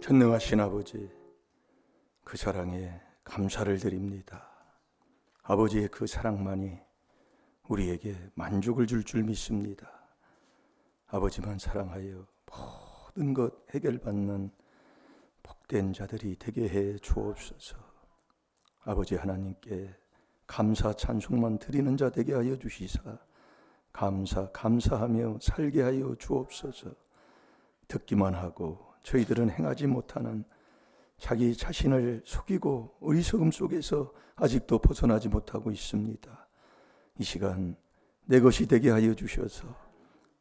전능하신 아버지, 그 사랑에 감사를 드립니다. 아버지의 그 사랑만이 우리에게 만족을 줄 믿습니다. 아버지만 사랑하여 모든 것 해결받는 복된 자들이 되게 해 주옵소서. 아버지 하나님께 감사 찬송만 드리는 자 되게 하여 주시사 감사하며 살게 하여 주옵소서. 듣기만 하고 저희들은 행하지 못하는 자기 자신을 속이고 어리석음 속에서 아직도 벗어나지 못하고 있습니다. 이 시간 내 것이 되게 하여 주셔서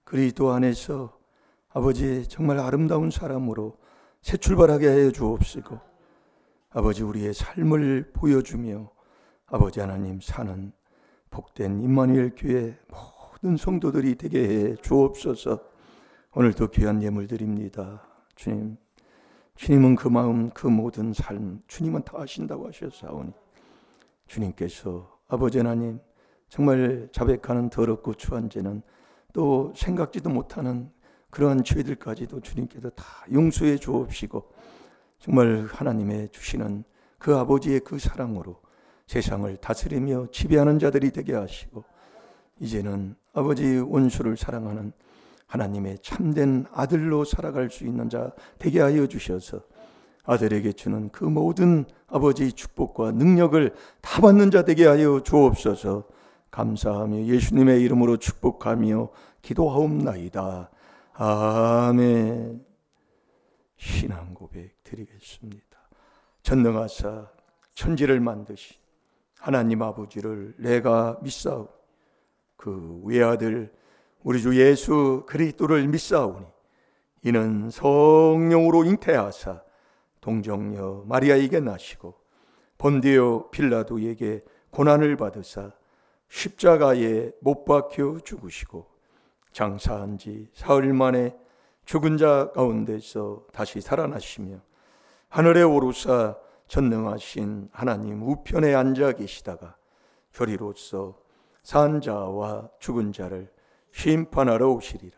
그리스도 안에서 아버지 정말 아름다운 사람으로 새 출발하게 하여 주옵시고, 아버지 우리의 삶을 보여주며 아버지 하나님 사는 복된 임마누엘 교회 모든 성도들이 되게 해 주옵소서. 오늘도 귀한 예물 드립니다. 주님은 그 마음 그 모든 삶 주님은 다 아신다고 하셨사오니, 주님께서 아버지 하나님 정말 자백하는 더럽고 추한 죄는 또 생각지도 못하는 그러한 죄들까지도 주님께서 다 용서해 주옵시고, 정말 하나님의 주시는 그 아버지의 그 사랑으로 세상을 다스리며 지배하는 자들이 되게 하시고, 이제는 아버지 원수를 사랑하는 하나님의 참된 아들로 살아갈 수 있는 자 되게 하여 주셔서 아들에게 주는 그 모든 아버지 축복과 능력을 다 받는 자 되게 하여 주옵소서. 감사하며 예수님의 이름으로 축복하며 기도하옵나이다. 아멘. 신앙 고백 드리겠습니다. 전능하사 천지를 만드신 하나님 아버지를 내가 믿사오니, 그 외아들 우리 주 예수 그리스도를 믿사오니, 이는 성령으로 잉태하사 동정녀 마리아에게 나시고 본디오 빌라도에게 고난을 받으사 십자가에 못 박혀 죽으시고 장사한 지 사흘 만에 죽은 자 가운데서 다시 살아나시며 하늘에 오르사 전능하신 하나님 우편에 앉아 계시다가 저리로서 산 자와 죽은 자를 심판하러 오시리라.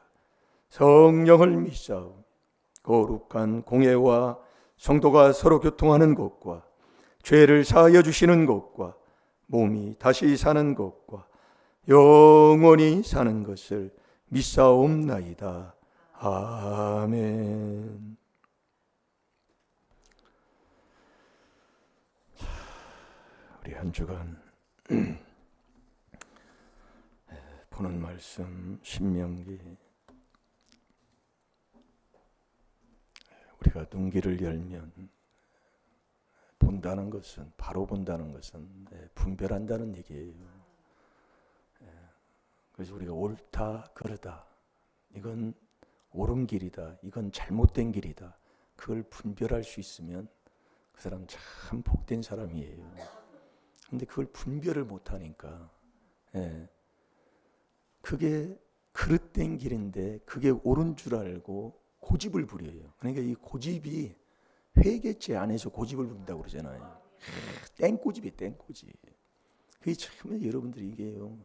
성령을 믿사오니 거룩한 공회와 성도가 서로 교통하는 것과 죄를 사하여 주시는 것과 몸이 다시 사는 것과 영원히 사는 것을 믿사옵나이다. 아멘. 우리 한 주간 보는 말씀 신명기, 우리가 눈길을 열면 본다는 것은, 바로 본다는 것은 분별한다는 얘기예요. 그래서 우리가 옳다 그르다, 이건 옳은 길이다, 이건 잘못된 길이다, 그걸 분별할 수 있으면 그 사람 참 복된 사람이에요. 근데 그걸 분별을 못하니까 그게 그릇된 길인데 그게 옳은 줄 알고 고집을 부려요. 그러니까 이 고집이 회개죄 안에서 고집을 부린다고 그러잖아요. 땡고집이 땡고집. 그게 참 여러분들이 이게요.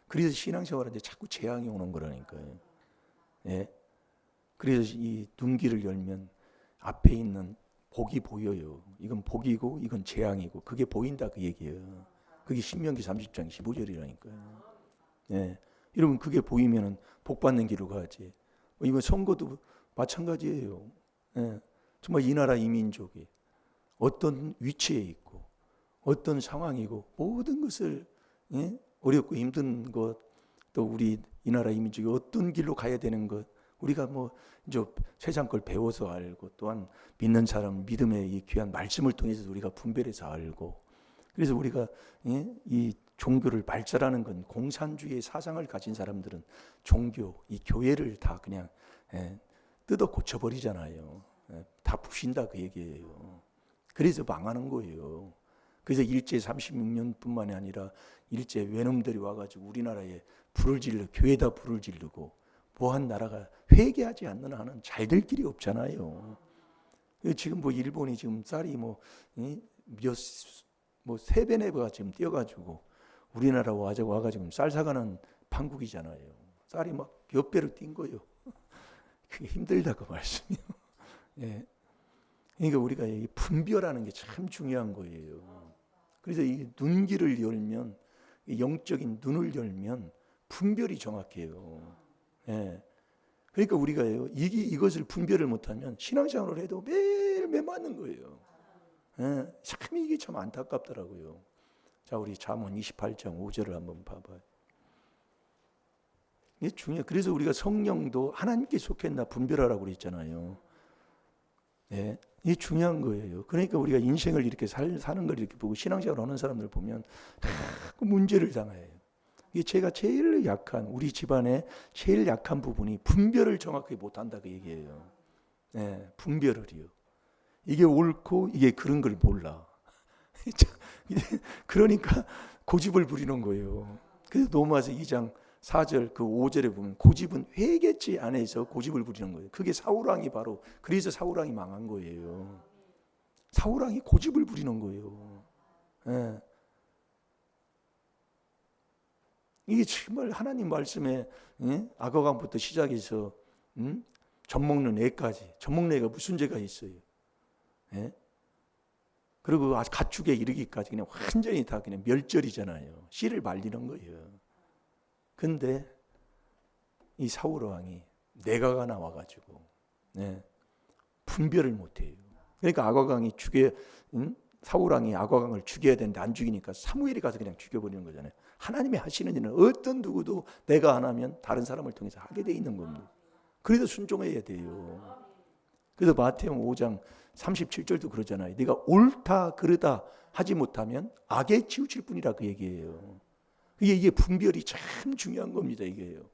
그래서 신앙생활하는데 자꾸 재앙이 오는 거라니까요. 예. 그래서 이 눈길을 열면 앞에 있는 복이 보여요. 이건 복이고 이건 재앙이고 그게 보인다 그 얘기예요. 그게 신명기 30장 15절이라니까요. 예. 여러분 그게 보이면은 복 받는 길로 가지. 이건 선거도 마찬가지예요. 예. 정말 이 나라 이 민족이 어떤 위치에 있고 어떤 상황이고 모든 것을 어렵고 힘든 것, 또 우리 이 나라 이 민족이 어떤 길로 가야 되는 것, 우리가 뭐 이제 세상 걸 배워서 알고, 또한 믿는 사람 믿음의 이 귀한 말씀을 통해서 우리가 분별해서 알고, 그래서 우리가 이 종교를 발전하는 건, 공산주의의 사상을 가진 사람들은 종교, 이 교회를 다 그냥 뜯어 고쳐버리잖아요. 다 부신다 그 얘기예요. 그래서 망하는 거예요. 그래서 일제 36년뿐만이 아니라 일제 외놈들이 와가지고 우리나라에 불을 질러, 교회에다 불을 지르고, 뭐한 나라가 회개하지 않는 한은 잘 될 길이 없잖아요. 지금 뭐 일본이 지금 쌀이 뭐 3배 지금 뛰어가지고 우리나라 와가지고 쌀 사가는 판국이잖아요. 쌀이 막 몇 배로 뛴 거예요. 그게 힘들다고 말씀이요. 예. 그러니까 우리가 이 분별하는 게 참 중요한 거예요. 그래서 이 눈길을 열면, 이 영적인 눈을 열면 분별이 정확해요. 예. 그러니까 우리가요, 이것을 분별을 못하면 신앙생활을 해도 매일 맞는 거예요. 예. 참 이게 참 안타깝더라고요. 자, 우리 잠언 28장 5절을 한번 봐봐요. 이게 중요해요. 그래서 우리가 성령도 하나님께 속했나 분별하라고 그랬잖아요. 네, 이게 중요한 거예요. 그러니까 우리가 인생을 이렇게 사는 걸 이렇게 보고 신앙생활 하는 사람들 보면 자꾸 문제를 당해요. 이게 제가 제일 약한, 우리 집안의 제일 약한 부분이 분별을 정확하게 못한다 그 얘기예요. 네, 분별을요. 이게 옳고 이게 그런 걸 몰라. 그러니까 고집을 부리는 거예요. 그래서 로마서 2장 4절 그 5절에 보면 고집은 회개치 안에서 고집을 부리는 거예요. 그게 사울왕이 바로 그래서 사울왕이 망한 거예요. 사울왕이 고집을 부리는 거예요. 예. 이게 정말 하나님 말씀에 악어강부터 시작해서 젖 먹는 애까지 젖 먹는 애가 무슨 죄가 있어요? 예? 그리고 가축에 이르기까지 그냥 완전히 다 그냥 멸절이잖아요. 씨를 말리는 거예요. 근데 이 사울 왕이 내가가 나와가지고 분별을 못해요. 그러니까 악어강이 사울 왕이 악어강을 죽여야 되는데 안 죽이니까 사무엘이 가서 그냥 죽여버리는 거잖아요. 하나님이 하시는 일은 어떤 누구도 내가 안 하면 다른 사람을 통해서 하게 돼 있는 겁니다. 그래도 순종해야 돼요. 그래서 마태복음 5장 37절도 그러잖아요. 네가 옳다 그르다 하지 못하면 악에 치우칠 뿐이라 그 얘기예요. 이게 분별이 참 중요한 겁니다. 이게요.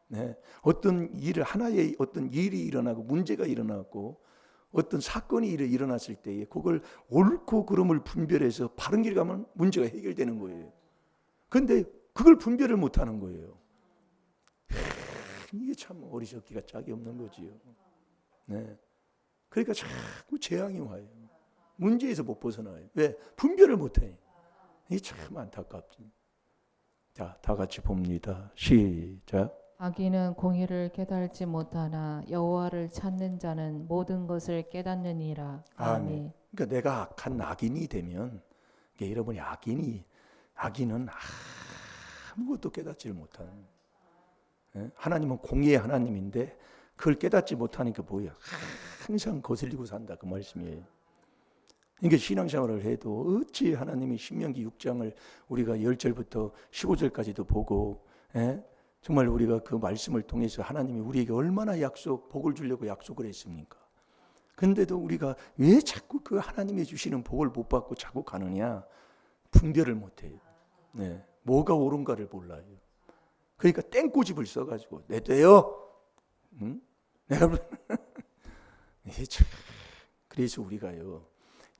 네. 어떤 하나의 어떤 일이 일어나고 문제가 일어나고 어떤 사건이 일어났을 때에 그걸 옳고 그름을 분별해서 바른 길 가면 문제가 해결되는 거예요. 그런데 그걸 분별을 못하는 거예요. 이게 참 어리석기가 짝이 없는 거지요. 네. 그러니까 자꾸 재앙이 와요. 문제에서 못 벗어나요. 왜? 분별을 못해. 이게 참 안타깝지. 자, 다 같이 봅니다. 시작. 악인은 공의를 깨달지 못하나 여호와를 찾는 자는 모든 것을 깨닫느니라. 아멘. 그러니까 내가 악한 악인이 되면, 여러분이 악인은 아무것도 깨닫지를 못하는. 하나님은 공의의 하나님인데 그걸 깨닫지 못하니까 뭐야? 항상 거슬리고 산다 그 말씀이에요. 그러니까 신앙생활을 해도 어찌 하나님이 신명기 6장을 우리가 10절부터 15절까지도 보고 정말 우리가 그 말씀을 통해서 하나님이 우리에게 얼마나 복을 주려고 약속을 했습니까? 근데도 우리가 왜 자꾸 그 하나님이 주시는 복을 못 받고 자꾸 가느냐? 분별을 못해요. 네, 뭐가 옳은가를 몰라요. 그러니까 땡꼬집을 써가지고 내 돼요. 내가 그래서 우리가요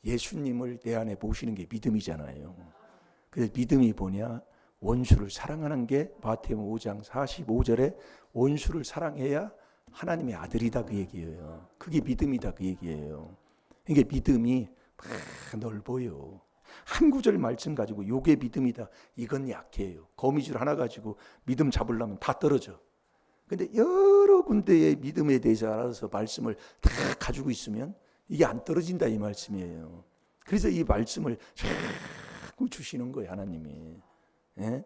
예수님을 내 안에 모시는 게 믿음이잖아요. 그래서 믿음이 뭐냐? 원수를 사랑하는 게 마태복음 5장 45절에 원수를 사랑해야 하나님의 아들이다 그 얘기예요. 그게 믿음이다 그 얘기예요. 이게 믿음이 넓어요. 한 구절 말씀 가지고 요게 믿음이다. 이건 약해요. 거미줄 하나 가지고 믿음 잡으려면 다 떨어져. 근데 여러 군데의 믿음에 대해서 알아서 말씀을 다 가지고 있으면 이게 안 떨어진다 이 말씀이에요. 그래서 이 말씀을 자꾸 주시는 거예요 하나님이. 예?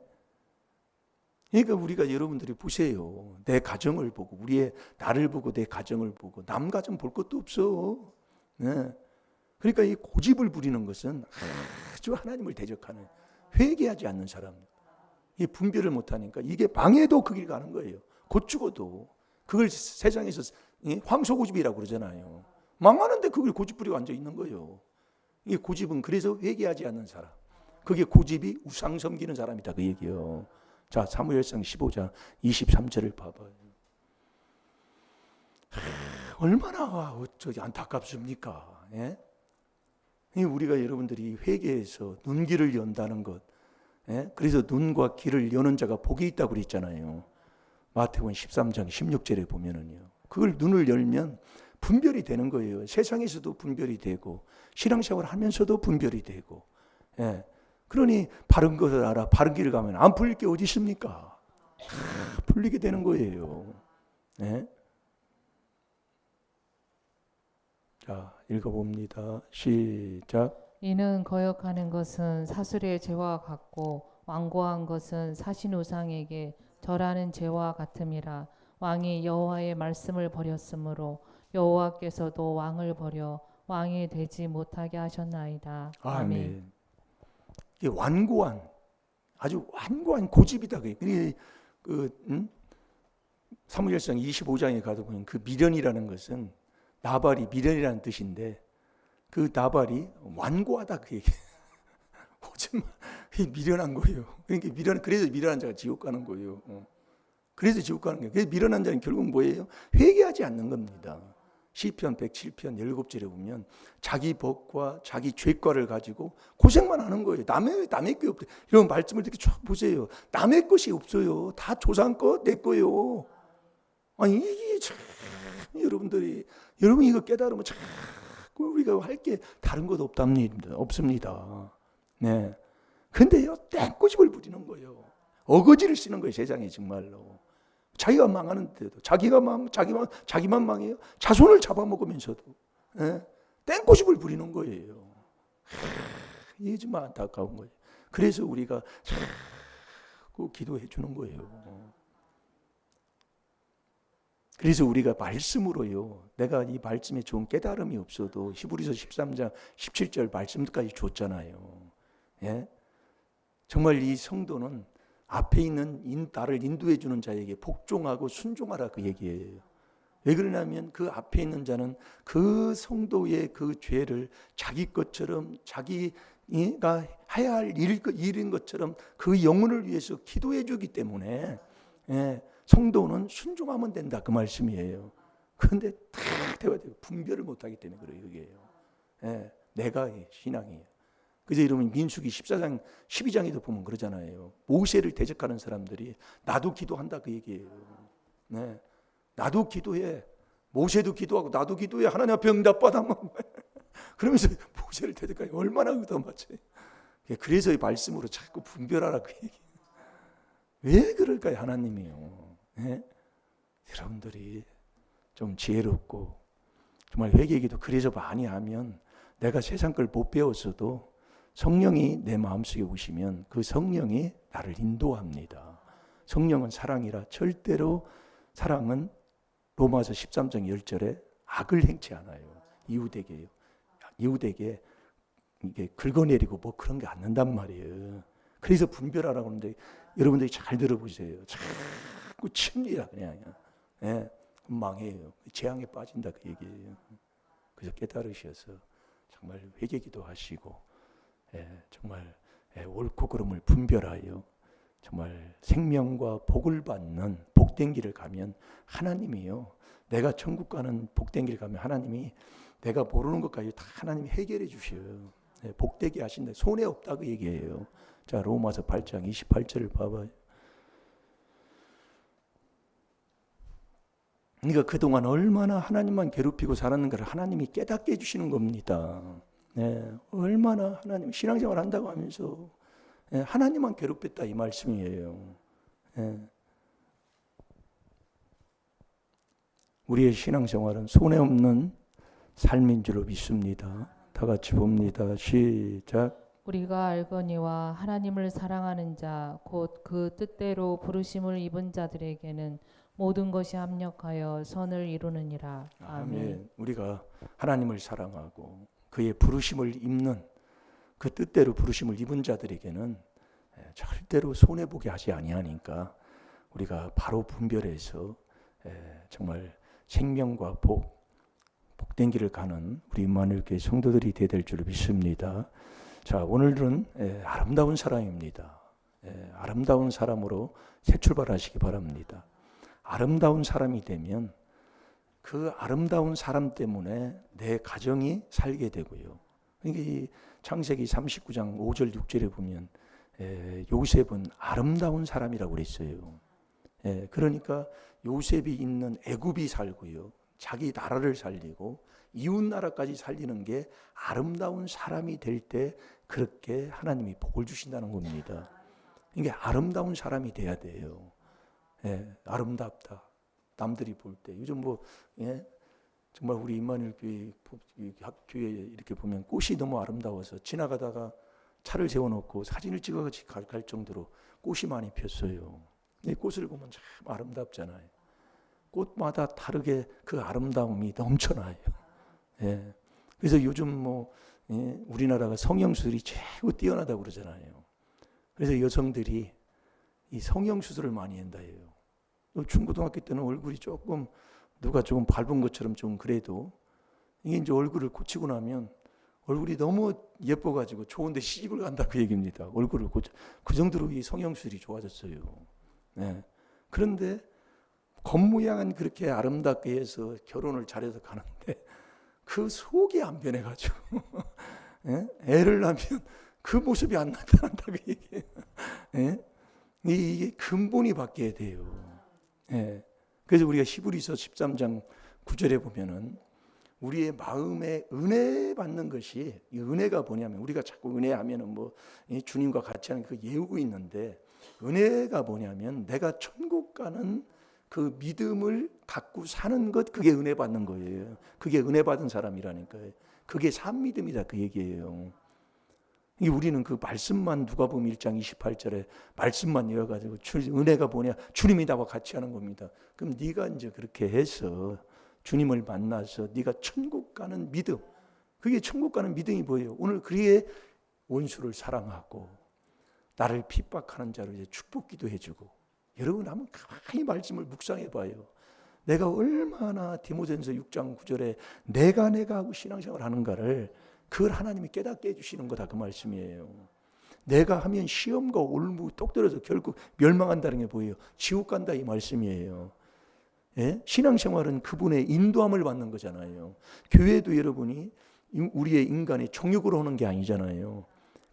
그러니까 우리가 여러분들이 보세요. 내 가정을 보고 나를 보고 내 가정을 보고 남 가정 볼 것도 없어. 예? 그러니까 이 고집을 부리는 것은 아주 하나님을 대적하는 회개하지 않는 사람. 이 분별을 못하니까 이게 망해도 그 길 가는 거예요. 곧 죽어도 그걸 세상에서 황소고집이라고 그러잖아요. 망하는데 그걸 고집 부리고 앉아 있는 거예요. 이게 고집은 그래서 회개하지 않는 사람. 그게 고집이 우상 섬기는 사람이다 그 얘기예요. 자, 사무엘상 15장 23절을 봐봐요. 얼마나 안타깝습니까? 예? 우리가 여러분들이 회개해서 눈길을 연다는 것. 예? 그래서 눈과 귀를 여는 자가 복이 있다고 그랬잖아요. 마태복음 13장 16절에 보면은요. 그걸 눈을 열면 분별이 되는 거예요. 세상에서도 분별이 되고 신앙생활 하면서도 분별이 되고. 예. 그러니 바른 것을 알아 바른 길을 가면 안 풀릴 게 어디 있습니까? 풀리게 되는 거예요. 예. 자, 읽어봅니다. 시작. 이는 거역하는 것은 사술의 죄와 같고 완고한 것은 사신 우상에게 절하는 죄와 같음이라. 왕이 여호와의 말씀을 버렸으므로 여호와께서도 왕을 버려 왕이 되지 못하게 하셨나이다. 아멘. 아멘. 이게 완고한, 아주 완고한 고집이다. 그게 사무엘상 25장에 가도 보면 그 미련이라는 것은 나발이 미련이라는 뜻인데 그 나발이 완고하다 그 얘기. 오지마, 미련한 거예요. 그러니까 그래서 미련한 자가 지옥 가는 거예요. 그래서 지옥 가는 거예요. 그래서 미련한 자는 결국 뭐예요? 회개하지 않는 겁니다. 시편 107편 17절에 보면 자기 법과 자기 죄과를 가지고 고생만 하는 거예요. 남의 게 없대. 이런 말씀을 이렇게 쭉 보세요. 남의 것이 없어요. 다 조상 것, 내 거요. 아니 이게 참 여러분 이거 깨달으면 참 우리가 할 게 다른 것 없습니다. 네. 근데요, 땡꼬집을 부리는 거예요. 어거지를 쓰는 거예요, 세상에 정말로. 자기가 망하는데도 자기만 망해요. 자손을 잡아먹으면서도 땡꼬집을 부리는 거예요. 이게 좀 안타까운 거예요. 그래서 우리가 자꾸 기도해 주는 거예요. 그래서 우리가 말씀으로요. 내가 이 말씀에 좋은 깨달음이 없어도 히브리서 13장 17절 말씀까지 줬잖아요. 예? 정말 이 성도는 앞에 있는 나를 인도해 주는 자에게 복종하고 순종하라 그 얘기예요. 왜 그러냐면 그 앞에 있는 자는 그 성도의 그 죄를 자기 것처럼 자기가 해야 할 일인 것처럼 그 영혼을 위해서 기도해 주기 때문에 성도는 순종하면 된다 그 말씀이에요. 그런데 다 대화되고 분별을 못하기 때문에 그래요. 이게요. 내가 신앙이에요. 그래서 이러면 민수기 14장 12장에도 보면 그러잖아요. 모세를 대적하는 사람들이 나도 기도한다 그 얘기예요. 네. 나도 기도해. 모세도 기도하고 나도 기도해. 하나님 앞에 응답받아만 그러면서 모세를 대적하니 얼마나 의도맞지. 그래서 이 말씀으로 자꾸 분별하라 그 얘기. 왜 그럴까요 하나님이요. 네? 여러분들이 좀 지혜롭고 정말 회개기도 그래서 많이 하면 내가 세상 걸 못 배웠어도 성령이 내 마음속에 오시면 그 성령이 나를 인도합니다. 성령은 사랑이라 절대로 사랑은 로마서 13장 10절에 악을 행치 않아요. 이웃에게요. 이웃에게 이게 긁어내리고 뭐 그런 게 않는단 말이에요. 그래서 분별하라고 하는데 여러분들이 잘 들어보세요. 자꾸 침리라 그냥. 망해요. 재앙에 빠진다 그 얘기예요. 그래서 깨달으셔서 정말 회개기도 하시고 정말 옳고 그름을 분별하여 정말 생명과 복을 받는 복된 길을 가면 하나님이요. 내가 천국 가는 복된 길을 가면 하나님이 내가 모르는 것까지 다 하나님이 해결해 주셔요. 복되게 하신다. 손해 없다 그 얘기예요. 자, 로마서 8장 28절을 봐봐요. 그러니까 그동안 얼마나 하나님만 괴롭히고 살았는가를 하나님이 깨닫게 해주시는 겁니다. 얼마나 하나님 신앙생활 한다고 하면서 하나님만 괴롭혔다 이 말씀이에요. 우리의 신앙생활은 손해 없는 삶인 줄로 믿습니다. 다 같이 봅니다. 시작. 우리가 알거니와 하나님을 사랑하는 자 곧 그 뜻대로 부르심을 입은 자들에게는 모든 것이 합력하여 선을 이루느니라. 아멘. 우리가 하나님을 사랑하고 그의 부르심을 입는 그 뜻대로 부르심을 입은 자들에게는 절대로 손해보게 하지 아니하니까 우리가 바로 분별해서 정말 생명과 복된 길을 가는 우리 임마누엘교회 성도들이 되될 줄 믿습니다. 자, 오늘은 아름다운 사람입니다. 아름다운 사람으로 새 출발하시기 바랍니다. 아름다운 사람이 되면 그 아름다운 사람 때문에 내 가정이 살게 되고요. 그러니까 이 창세기 39장 5절 6절에 보면 요셉은 아름다운 사람이라고 그랬어요. 그러니까 요셉이 있는 애굽이 살고요. 자기 나라를 살리고 이웃 나라까지 살리는 게 아름다운 사람이 될 때 그렇게 하나님이 복을 주신다는 겁니다. 그러니까 아름다운 사람이 돼야 돼요. 아름답다. 남들이 볼 때 요즘 정말 우리 임마누엘 교회 이렇게 보면 꽃이 너무 아름다워서 지나가다가 차를 세워놓고 사진을 찍어서 갈 정도로 꽃이 많이 폈어요. 이 꽃을 보면 참 아름답잖아요. 꽃마다 다르게 그 아름다움이 넘쳐나요. 예. 그래서 요즘 우리나라가 성형수술이 최고 뛰어나다고 그러잖아요. 그래서 여성들이 이 성형수술을 많이 한다 해요. 중고등학교 때는 얼굴이 조금 누가 조금 밟은 것처럼 좀 그래도 이게 이제 얼굴을 고치고 나면 얼굴이 너무 예뻐가지고 좋은데 시집을 간다 그 얘기입니다. 얼굴을 고쳐 그 정도로 이 성형수술이 좋아졌어요. 네. 그런데 겉모양은 그렇게 아름답게 해서 결혼을 잘해서 가는데 그 속이 안 변해가지고 예? 애를 낳으면 그 모습이 안 나타난다 그 얘기예요. 예? 이게 근본이 바뀌어야 돼요. 예. 그래서 우리가 히브리서 13장 9절에 보면은 우리의 마음에 은혜 받는 것이 이 은혜가 뭐냐면 우리가 자꾸 은혜하면은 주님과 같이 하는 그 예우고 있는데 은혜가 뭐냐면 내가 천국 가는 그 믿음을 갖고 사는 것 그게 은혜 받는 거예요. 그게 은혜 받은 사람이라니까요. 그게 산 믿음이다 그 얘기예요. 이 우리는 그 말씀만 누가복음 1장 28절에 말씀만 이어가지고 은혜가 뭐냐 주님이 나와 같이 하는 겁니다. 그럼 네가 이제 그렇게 해서 주님을 만나서 네가 천국 가는 믿음 그게 천국 가는 믿음이 뭐예요? 오늘 그의 원수를 사랑하고 나를 핍박하는 자를 이제 축복 기도해주고 여러분 한번 가만히 말씀을 묵상해 봐요. 내가 얼마나 디모데전서 6장 9절에 내가 하고 신앙생활 하는가를 그걸 하나님이 깨닫게 해주시는 거다 그 말씀이에요. 내가 하면 시험과 올무 똑 떨어져 결국 멸망한다는 게 뭐예요? 지옥 간다 이 말씀이에요. 예? 신앙생활은 그분의 인도함을 받는 거잖아요. 교회도 여러분이 우리의 인간의 정욕으로 하는 게 아니잖아요.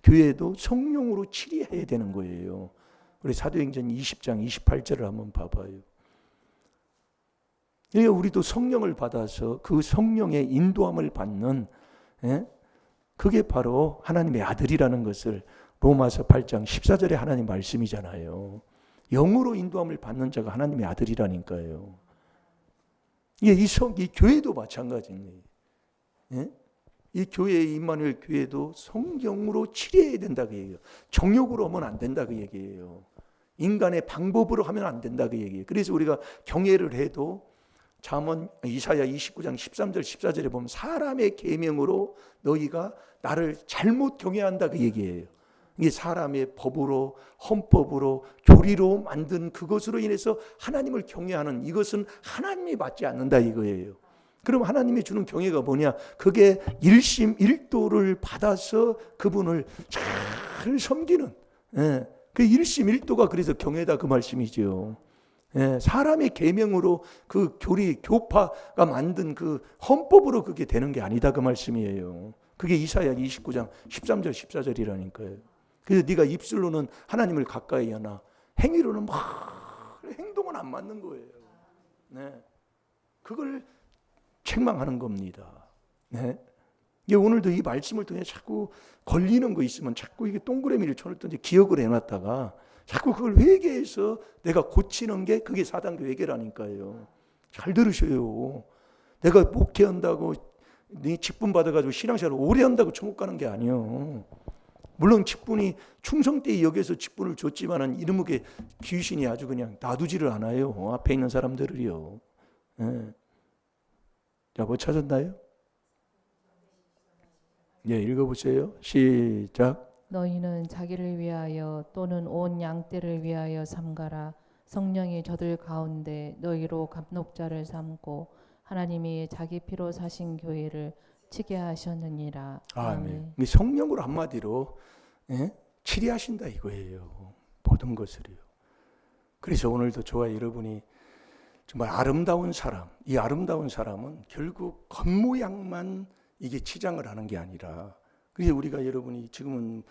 교회도 성령으로 치리해야 되는 거예요. 우리 사도행전 20장 28절을 한번 봐봐요. 그러니까 우리도 성령을 받아서 그 성령의 인도함을 받는 그게 바로 하나님의 아들이라는 것을 로마서 8장 14절에 하나님 말씀이잖아요. 영으로 인도함을 받는 자가 하나님의 아들이라니까요. 이 교회도 마찬가지입니다. 이 교회의 임마누엘 교회도 성령으로 치료해야 된다 그 얘기예요. 정욕으로 하면 안 된다 그 얘기예요. 인간의 방법으로 하면 안 된다 그 얘기예요. 그래서 우리가 경외를 해도 잠언 이사야 29장 13절 14절에 보면 사람의 계명으로 너희가 나를 잘못 경외한다 그 얘기예요. 이게 사람의 법으로 헌법으로 교리로 만든 그것으로 인해서 하나님을 경외하는 이것은 하나님이 받지 않는다 이거예요. 그럼 하나님이 주는 경외가 뭐냐? 그게 일심 일도를 받아서 그분을 잘 섬기는 그 일심 일도가 그래서 경외다 그 말씀이죠. 사람의 계명으로 그 교파가 만든 그 헌법으로 그게 되는 게 아니다 그 말씀이에요. 그게 이사야 29장 13절 14절이라니까요. 그래서 네가 입술로는 하나님을 가까이 하나 행위로는 막 행동은 안 맞는 거예요. 그걸 책망하는 겁니다. 이게 오늘도 이 말씀을 통해 자꾸 걸리는 거 있으면 자꾸 이게 동그라미를 쳐놓든지 기억을 해놨다가 자꾸 그걸 회개해서 내가 고치는 게 그게 사단교 회개라니까요. 잘 들으셔요. 내가 목회한다고 네 직분 받아가지고 신앙생활을 오래 한다고 천국 가는 게 아니에요. 물론 직분이 충성되이 여기서 직분을 줬지만은 이놈의 귀신이 아주 그냥 놔두지를 않아요. 앞에 있는 사람들을요. 자, 뭐 찾았나요? 읽어보세요. 시작. 너희는 자기를 위하여 또는 온 양떼를 위하여 삼가라. 성령이 저들 가운데 너희로 감독자를 삼고 하나님이 자기 피로 사신 교회를 치게 하셨느니라. 아멘. 성령으로 한마디로 치리하신다 이거예요. 모든 것을요. 그래서 오늘도 저와 여러분이 정말 아름다운 사람, 이 아름다운 사람은 결국 겉모양만 이게 치장을 하는 게 아니라 그래서 우리가 여러분이 지금은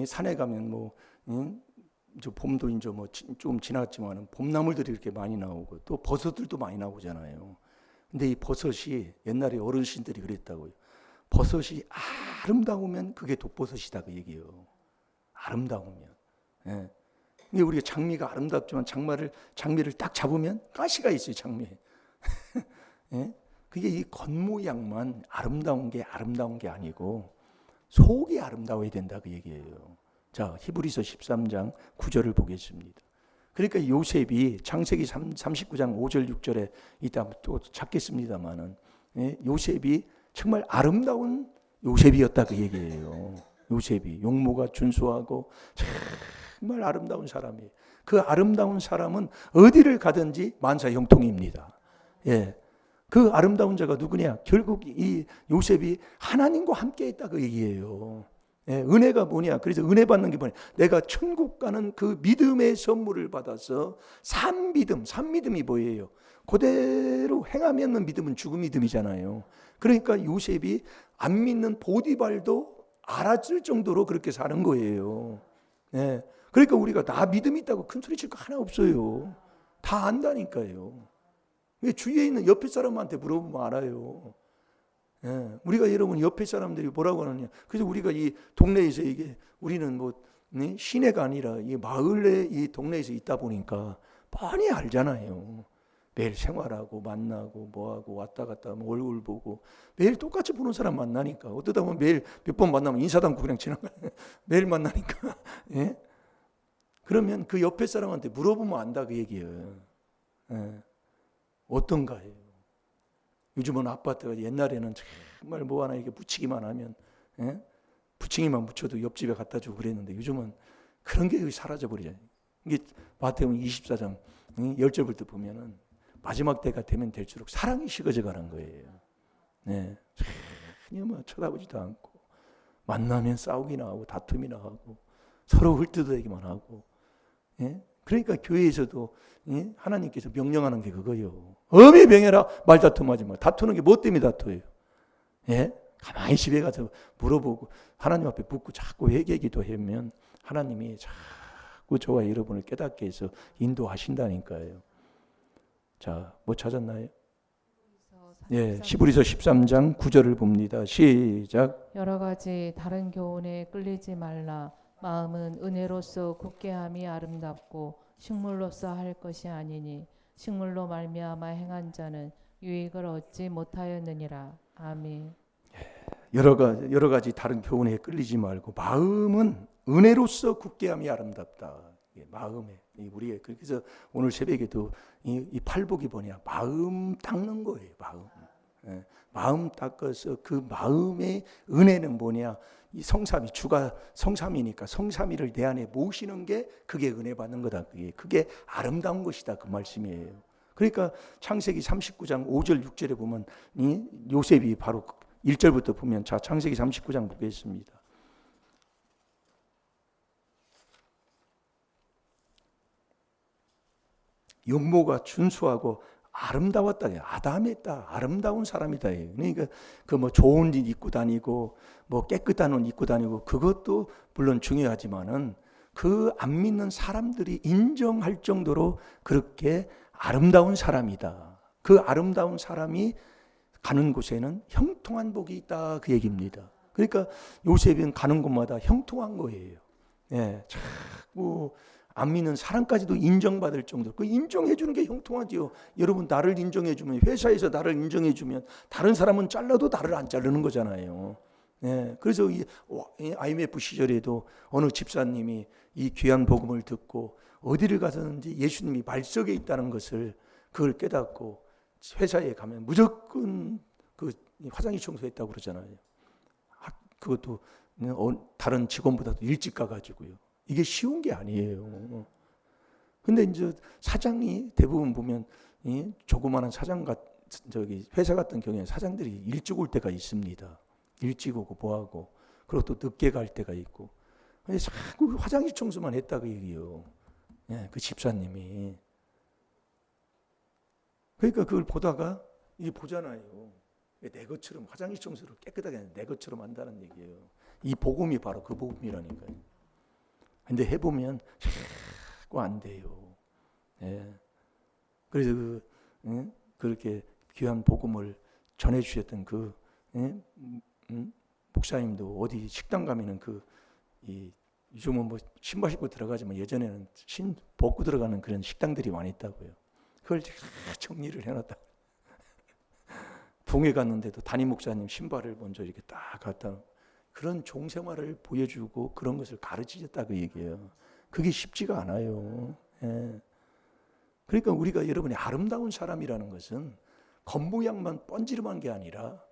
산에 가면 저 봄도 이제 조금 지났지만은 봄나물들이 이렇게 많이 나오고 또 버섯들도 많이 나오잖아요. 근데 이 버섯이 옛날에 어르신들이 그랬다고요. 버섯이 아름다우면 그게 독버섯이다 그 얘기예요. 아름다우면. 근데 우리가 장미가 아름답지만 장미를 딱 잡으면 가시가 있어요 장미에. 그게 이 겉모양만 아름다운 게 아니고 속이 아름다워야 된다 그 얘기예요. 자, 히브리서 13장 9절을 보겠습니다. 그러니까 요셉이 창세기 39장 5절 6절에 이따 또 찾겠습니다만은 요셉이 정말 아름다운 요셉이었다 그 얘기예요. 요셉이 용모가 준수하고 정말 아름다운 사람이에요. 그 아름다운 사람은 어디를 가든지 만사 형통입니다. 예. 그 아름다운 자가 누구냐? 결국 이 요셉이 하나님과 함께 했다 그 얘기예요. 예, 은혜가 뭐냐? 그래서 은혜 받는 게 뭐냐? 내가 천국 가는 그 믿음의 선물을 받아서 산믿음이 뭐예요? 그대로 행하면 믿음은 죽은 믿음이잖아요. 그러니까 요셉이 안 믿는 보디발도 알았을 정도로 그렇게 사는 거예요. 예, 그러니까 우리가 나 믿음 있다고 큰 소리 칠 거 하나 없어요. 다 안다니까요. 주위에 있는 옆에 사람한테 물어보면 알아요. 예, 우리가 여러분 옆에 사람들이 뭐라고 하느냐. 그래서 우리가 이 동네에서 이게 우리는 뭐 시내가 아니라 이 마을에 이 동네에서 있다 보니까 뻔히 알잖아요. 매일 생활하고 만나고 뭐하고 왔다 갔다 하면 얼굴 보고 매일 똑같이 보는 사람 만나니까 어쩌다 보면 매일 몇 번 만나면 인사도 않고 그냥 지나가 매일 만나니까 예? 그러면 그 옆에 사람한테 물어보면 안다 그 얘기예요. 예. 어떤가요? 요즘은 아파트가 옛날에는 정말 뭐 하나 이렇게 붙이기만 하면 예? 붙이기만 붙여도 옆집에 갖다 주고 그랬는데 요즘은 그런 게 사라져 버리잖아요. 이게 마태복음 24장 10절부터 보면은 마지막 때가 되면 될수록 사랑이 식어져 가는 거예요. 네. 전혀 뭐 쳐다보지도 않고 만나면 싸우기나 하고 다툼이나 하고 서로 훑어대기만 하고 예? 그러니까 교회에서도 예? 하나님께서 명령하는 게 그거예요. 엄히 명해라 말다툼하지 마. 다투는 게 뭐 때문에 다투어요? 예? 가만히 집에 가서 물어보고 하나님 앞에 묻고 자꾸 회개기도 하면 하나님이 자꾸 저와 여러분을 깨닫게 해서 인도하신다니까요. 자, 뭐 찾았나요? 예, 히브리서 13장 9절을 봅니다. 시작. 여러 가지 다른 교훈에 끌리지 말라. 마음은 은혜로서 굳게함이 아름답고 식물로서 할 것이 아니니 식물로 말미암아 행한 자는 유익을 얻지 못하였느니라. 아멘. 여러 가지 다른 교훈에 끌리지 말고 마음은 은혜로서 굳게함이 아름답다. 마음에 우리의 그래서 오늘 새벽에도 이 팔복이 뭐냐? 마음 닦는 거예요. 마음. 예, 마음 닦아서 그 마음의 은혜는 뭐냐? 이 성삼위 주가 성삼위니까 성삼위를 내 안에 모시는 게 그게 은혜 받는 거다. 그게 아름다운 것이다. 그 말씀이에요. 그러니까 창세기 39장 5절 6절에 보면 이 요셉이 바로 1절부터 보면 자 창세기 39장 보겠습니다. 용모가 준수하고 아름다웠다. 아담했다. 아름다운 사람이다. 그러니까 그 뭐 좋은 옷 입고 다니고 뭐 깨끗한 옷 입고 다니고 그것도 물론 중요하지만은 그 안 믿는 사람들이 인정할 정도로 그렇게 아름다운 사람이다. 그 아름다운 사람이 가는 곳에는 형통한 복이 있다. 그 얘기입니다. 그러니까 요셉은 가는 곳마다 형통한 거예요. 예, 자꾸 안 믿는 사람까지도 인정받을 정도로 그 인정해 주는 게 형통하지요. 여러분 나를 인정해 주면 회사에서 나를 인정해 주면 다른 사람은 잘라도 나를 안 자르는 거잖아요. 예, 그래서 이 IMF 시절에도 어느 집사님이 이 귀한 복음을 듣고 어디를 가서든지 예수님이 발석에 있다는 것을 그걸 깨닫고 회사에 가면 무조건 그 화장실 청소했다고 그러잖아요. 그것도 다른 직원보다도 일찍 가가지고요. 이게 쉬운 게 아니에요. 근데 이제 사장이 대부분 보면 조그마한 회사 같은 경우에 사장들이 일찍 올 때가 있습니다. 일찍 오고 뭐하고 그리고 또 늦게 갈 때가 있고. 근데 자꾸 화장실 청소만 했다고 얘기해요. 예, 그 집사님이. 그러니까 그걸 보다가 이게 보잖아요. 내 것처럼 화장실 청소를 깨끗하게 내 것처럼 한다는 얘기예요. 이 복음이 바로 그 복음이라니까요. 근데 해보면 자꾸 안 돼요. 예. 그래서 그렇게 귀한 복음을 전해주셨던 그 목사님도 어디 식당 가면은 요즘은 뭐 신발 신고 들어가지만 예전에는 신 벗고 들어가는 그런 식당들이 많이 있다고요. 그걸 정리를 해놨다. 동해 갔는데도 담임 목사님 신발을 먼저 이렇게 딱 갖다 그런 종생활을 보여주고 그런 것을 가르치셨다 그 얘기예요. 그게 쉽지가 않아요. 예. 그러니까 우리가 여러분이 아름다운 사람이라는 것은 겉모양만 번지름한 게 아니라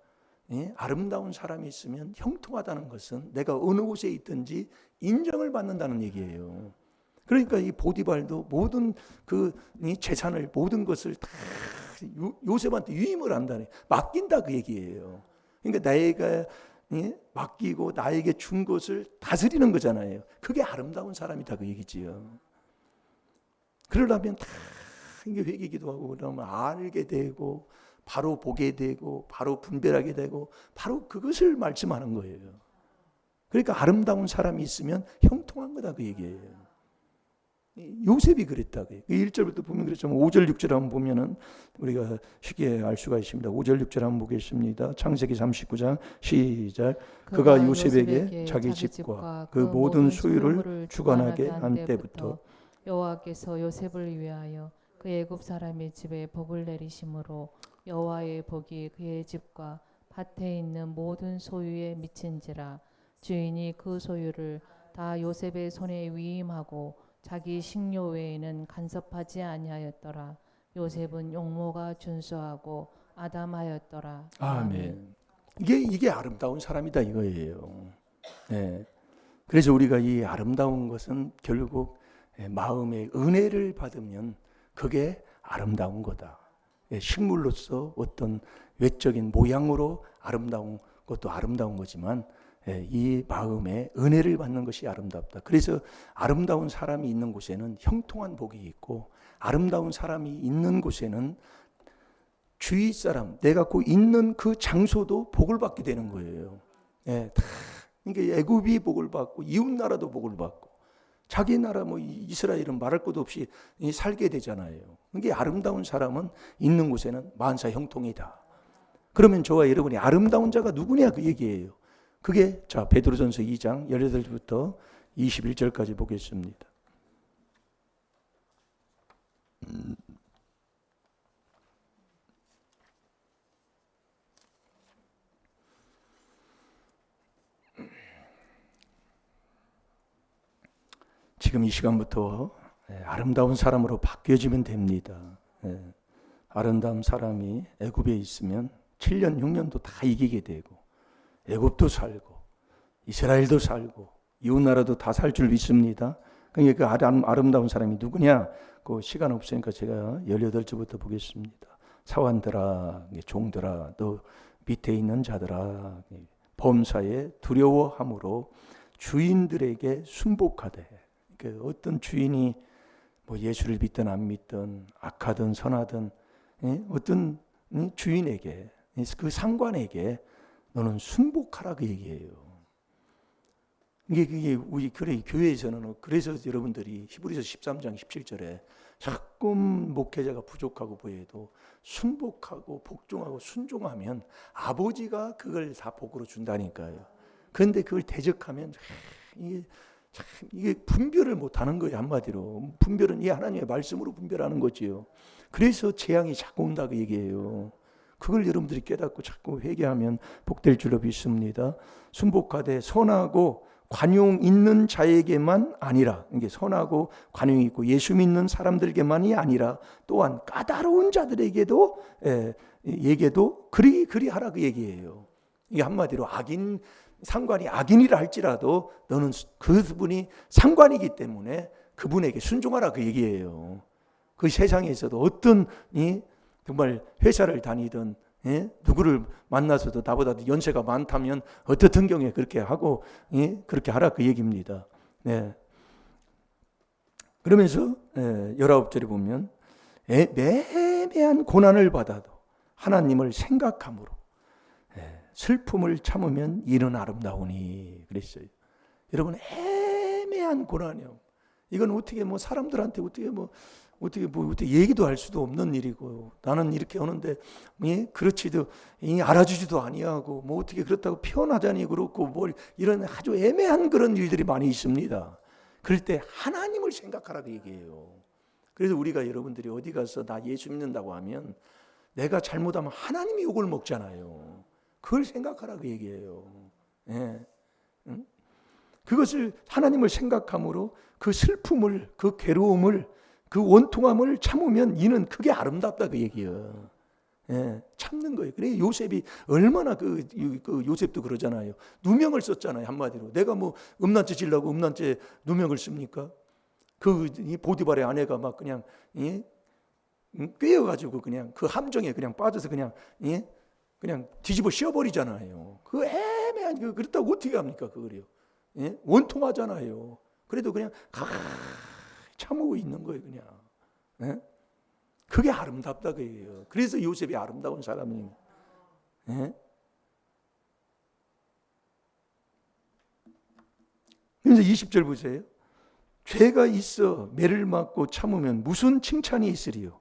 아름다운 사람이 있으면 형통하다는 것은 내가 어느 곳에 있든지 인정을 받는다는 얘기예요. 그러니까 이 보디발도 모든 이 재산을 모든 것을 다 요셉한테 유임을 한다니 맡긴다 그 얘기예요. 그러니까 내가 맡기고 나에게 준 것을 다스리는 거잖아요. 그게 아름다운 사람이다 그 얘기지요. 그러려면 다 이게 회개기도 하고 그러면 알게 되고 바로 보게 되고 바로 분별하게 되고 바로 그것을 말씀하는 거예요. 그러니까 아름다운 사람이 있으면 형통한 거다 그 얘기예요. 요셉이 그랬다고요. 1절부터 보면 그렇지만 5절 6절 한번 보면은 우리가 쉽게 알 수가 있습니다. 5절 6절 한번 보겠습니다. 창세기 39장 시작. 그가 요셉에게 자기 집과 그 모든 소유를 주관하게 한 때부터 여호와께서 요셉을 위하여 그 애굽 사람의 집에 복을 내리심으로 여호와의 복이 그의 집과 밭에 있는 모든 소유에 미친지라. 주인이 그 소유를 다 요셉의 손에 위임하고 자기 식료 외에는 간섭하지 아니하였더라. 요셉은 용모가 준수하고 아담하였더라. 아멘. 이게 아름다운 사람이다 이거예요. 네. 그래서 우리가 이 아름다운 것은 결국 마음의 은혜를 받으면 그게 아름다운 거다. 식물로서 어떤 외적인 모양으로 아름다운 것도 아름다운 거지만 이 마음에 은혜를 받는 것이 아름답다. 그래서 아름다운 사람이 있는 곳에는 형통한 복이 있고 아름다운 사람이 있는 곳에는 주위 사람, 내가 그 있는 그 장소도 복을 받게 되는 거예요. 다 그러니까 애굽이 복을 받고 이웃 나라도 복을 받고 자기 나라 뭐 이스라엘은 말할 것도 없이 살게 되잖아요. 그게 아름다운 사람은 있는 곳에는 만사 형통이다. 그러면 저와 여러분이 아름다운 자가 누구냐 그 얘기예요. 그게 자 베드로전서 2장 18절부터 21절까지 보겠습니다. 지금 이 시간부터 아름다운 사람으로 바뀌어지면 됩니다. 아름다운 사람이 애굽에 있으면 7년 6년도 다 이기게 되고 애굽도 살고 이스라엘도 살고 이웃 나라도 다 살 줄 믿습니다. 그러니까 그 아름다운 사람이 누구냐? 그 시간 없으니까 제가 18절부터 보겠습니다. 사환들아, 종들아, 또 밑에 있는 자들아, 범사에 두려워함으로 주인들에게 순복하되. 그러니까 어떤 주인이 뭐 예수를 믿든 안 믿든 악하든 선하든 어떤 주인에게 그 상관에게 너는 순복하라 그 얘기예요. 그게 우리 교회에서는 그래서 여러분들이 히브리서 13장 17절에 자꾸 목회자가 부족하고 보여도 순복하고 복종하고 순종하면 아버지가 그걸 다 복으로 준다니까요. 그런데 그걸 대적하면 이게 분별을 못하는 거예요. 한마디로 분별은 이 하나님의 말씀으로 분별하는 거지요. 그래서 재앙이 자꾸 온다 그 얘기예요. 그걸 여러분들이 깨닫고 자꾸 회개하면 복될 줄로 믿습니다. 순복하되 선하고 관용 있는 자에게만 아니라, 이게 선하고 관용 있고 예수 믿는 사람들에게만이 아니라 또한 까다로운 자들에게도 그리 하라 그 얘기예요. 이게 한마디로 상관이 악인이라 할지라도 너는 그분이 상관이기 때문에 그분에게 순종하라 그 얘기예요. 그 세상에서도 어떤 정말 회사를 다니든 누구를 만나서도 나보다 연세가 많다면 어떻든 경우에 그렇게 하고 그렇게 하라 그 얘기입니다. 네. 그러면서 19절에 보면 매매한 고난을 받아도 하나님을 생각함으로 슬픔을 참으면 이는 아름다우니 그랬어요. 여러분 애매한 고난이요. 이건 어떻게 사람들한테 어떻게 얘기도 할 수도 없는 일이고 나는 이렇게 하는데 그렇지도 알아주지도 아니하고 어떻게 그렇다고 표현하자니 그렇고 이런 아주 애매한 그런 일들이 많이 있습니다. 그럴 때 하나님을 생각하라고 얘기해요. 그래서 우리가 여러분들이 어디 가서 나 예수 믿는다고 하면 내가 잘못하면 하나님이 욕을 먹잖아요. 그걸 생각하라 그 얘기예요. 예. 응? 그것을 하나님을 생각함으로 그 슬픔을, 그 괴로움을, 그 원통함을 참으면 이는 그게 아름답다 그 얘기예요. 예, 참는 거예요. 그래 요셉이 얼마나 그 요셉도 그러잖아요. 누명을 썼잖아요. 한마디로 내가 뭐 음란죄 지려고 음란죄 누명을 씁니까? 이 보디발의 아내가 막 그냥 꿰어가지고 그냥 그 함정에 그냥 빠져서 그냥 그냥 뒤집어 씌워버리잖아요. 그 애매한 그렇다고 어떻게 합니까 그거요? 원통하잖아요. 그래도 그냥 참고 있는 거예요 그냥. 예? 그게 아름답다 그예요. 그래서 요셉이 아름다운 사람이에요. 예? 그래서 20절 보세요. 죄가 있어 매를 맞고 참으면 무슨 칭찬이 있으리요.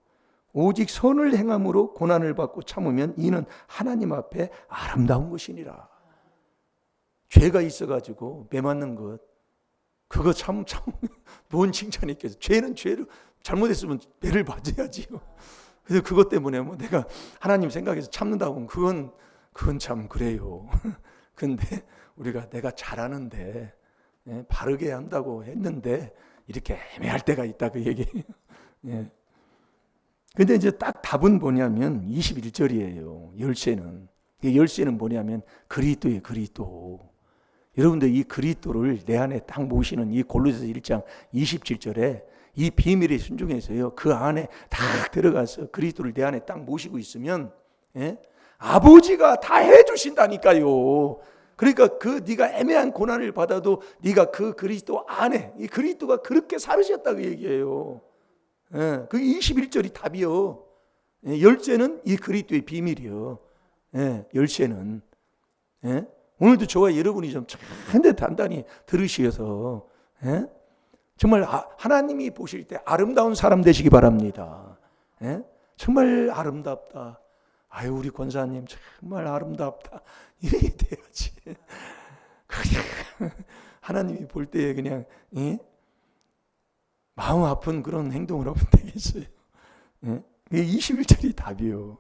오직 선을 행함으로 고난을 받고 참으면 이는 하나님 앞에 아름다운 것이니라. 죄가 있어가지고 매 맞는 것 그거 참 뭔 칭찬이 있겠어요. 죄는 죄로 잘못했으면 매를 맞아야지요. 그래서 그것 때문에 뭐 내가 하나님 생각해서 참는다고 하면 그건 참 그래요. 근데 우리가 내가 잘하는데 바르게 한다고 했는데 이렇게 애매할 때가 있다 그 얘기예요. 예. 근데 이제 딱 답은 뭐냐면 21절이에요. 열쇠는. 열쇠는 뭐냐면 그리스도예요. 그리스도. 여러분들 이 그리스도를 내 안에 딱 모시는 이 골로새서 1장 27절에 이 비밀에 순종해서요. 그 안에 딱 들어가서 그리스도를 내 안에 딱 모시고 있으면 아버지가 다 해주신다니까요. 그러니까 네가 애매한 고난을 받아도 네가 그 그리스도 안에 이 그리스도가 그렇게 살으셨다 그 얘기예요. 그게 21절이 답이요. 열쇠는 이 그리스도의 비밀이요. 열쇠는. 오늘도 저와 여러분이 좀 단단히 들으셔서 정말 하나님이 보실 때 아름다운 사람 되시기 바랍니다. 정말 아름답다. 아유 우리 권사님 정말 아름답다. 이렇게 돼야지. 그냥 하나님이 볼 때 그냥 마음 아픈 그런 행동을 하면 되겠어요. 21절이 답이요.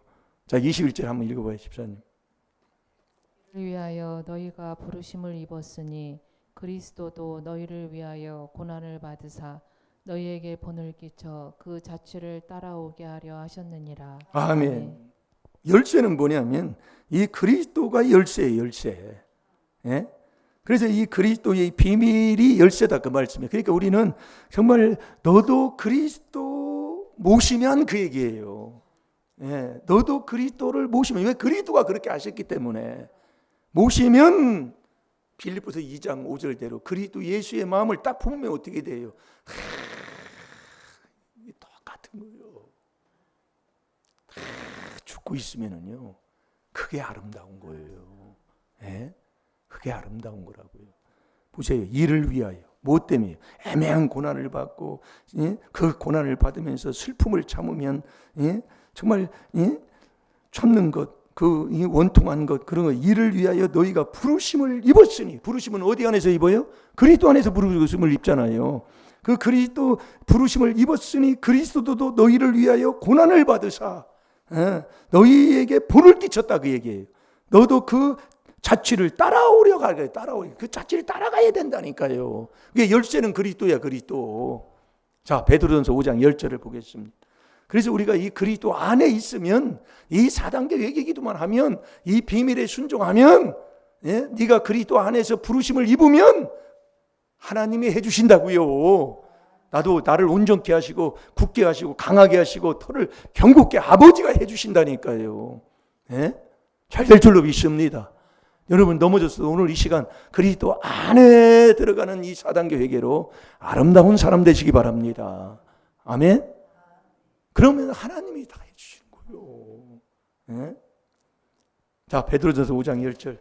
자 21절 한번 읽어봐요 집사님. 이를 위하여 너희가 부르심을 입었으니 그리스도도 너희를 위하여 고난을 받으사 너희에게 본을 끼쳐 그 자취를 따라오게 하려 하셨느니라. 아멘. 열쇠는 뭐냐면 이 그리스도가 열쇠예요. 열쇠. 그래서 이 그리스도의 비밀이 열쇠다 그 말씀이에요. 그러니까 우리는 정말 너도 그리스도 모시면 그 얘기예요. 너도 그리스도를 모시면 왜 그리스도가 그렇게 하셨기 때문에 모시면 빌립보서 2장 5절대로 그리스도 예수의 마음을 딱 품으면 어떻게 돼요? 똑같은 거예요. 죽고 있으면은요, 그게 아름다운 거예요. 그게 아름다운 거라고요. 보세요. 이를 위하여. 무엇 때문에? 애매한 고난을 받고 그 고난을 받으면서 슬픔을 참으면 정말 참는 것, 그 원통한 것 그런 거 이를 위하여 너희가 부르심을 입었으니 부르심은 어디 안에서 입어요? 그리스도 안에서 부르심을 입잖아요. 그 그리스도 부르심을 입었으니 그리스도도 너희를 위하여 고난을 받으사 너희에게 본을 끼쳤다 그 얘기예요. 너도 그 자취를 따라오려 가야 따라오려 그 자취를 따라가야 된다니까요. 그게 열쇠는 그리스도야 그리스도. 자 베드로전서 5장 10절을 보겠습니다. 그래서 우리가 이 그리스도 안에 있으면 이 4단계 회개기도만 하면 이 비밀에 순종하면 네가 그리스도 안에서 부르심을 입으면 하나님이 해주신다고요. 나를 온전케 하시고 굳게 하시고 강하게 하시고 터를 견고케 아버지가 해주신다니까요. 잘 될 줄로 믿습니다. 여러분 넘어졌어도 오늘 이 시간 그리스도 안에 들어가는 이 4단계 회개로 아름다운 사람 되시기 바랍니다. 아멘. 그러면 하나님이 다 해주시는 거예요. 자 베드로전서 5장 10절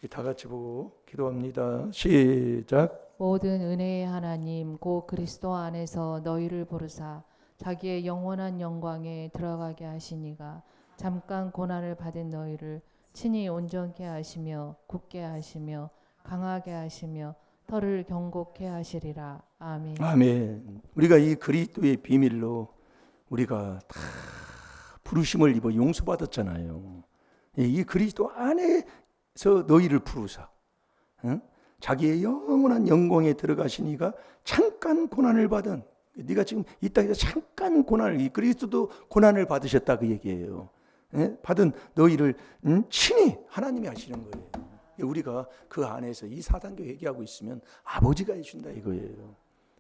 다 같이 보고 기도합니다. 시작. 모든 은혜의 하나님 곧 그리스도 안에서 너희를 부르사 자기의 영원한 영광에 들어가게 하시니가 잠깐 고난을 받은 너희를 친히 온전케 하시며 굳게 하시며 강하게 하시며 터를 견고케 하시리라. 아멘. 아멘. 우리가 이 그리스도의 비밀로 우리가 다 부르심을 입어 용서받았잖아요. 이 그리스도 안에서 너희를 부르사, 응? 자기의 영원한 영광에 들어가신 이가 잠깐 고난을 받은, 네가 지금 이 땅에서 잠깐 고난을, 이 그리스도도 고난을 받으셨다 그 얘기예요. 받은 너희를 친히 하나님이 하시는 거예요. 우리가 그 안에서 이 4단계 회개하고 있으면 아버지가 해준다 이거예요.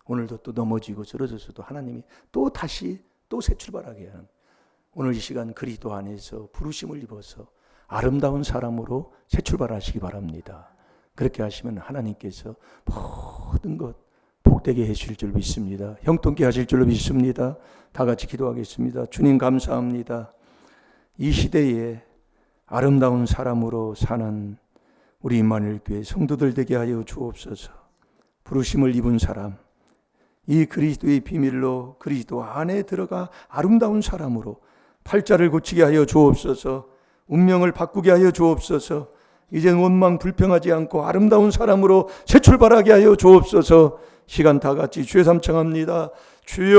오늘도 또 넘어지고 쓰러졌어도 하나님이 또 다시 또 새 출발하게 하는, 오늘 이 시간 그리스도 안에서 부르심을 입어서 아름다운 사람으로 새 출발하시기 바랍니다. 그렇게 하시면 하나님께서 모든 것 복되게 해주실 줄 믿습니다. 형통케 하실 줄로 믿습니다. 다 같이 기도하겠습니다. 주님 감사합니다. 이 시대에 아름다운 사람으로 사는 우리 임마누엘 교회 성도들 되게 하여 주옵소서. 부르심을 입은 사람, 이 그리스도의 비밀로 그리스도 안에 들어가 아름다운 사람으로 팔자를 고치게 하여 주옵소서. 운명을 바꾸게 하여 주옵소서. 이제 원망 불평하지 않고 아름다운 사람으로 새 출발하게 하여 주옵소서. 시간 다 같이 주의 삼창합니다. 주여.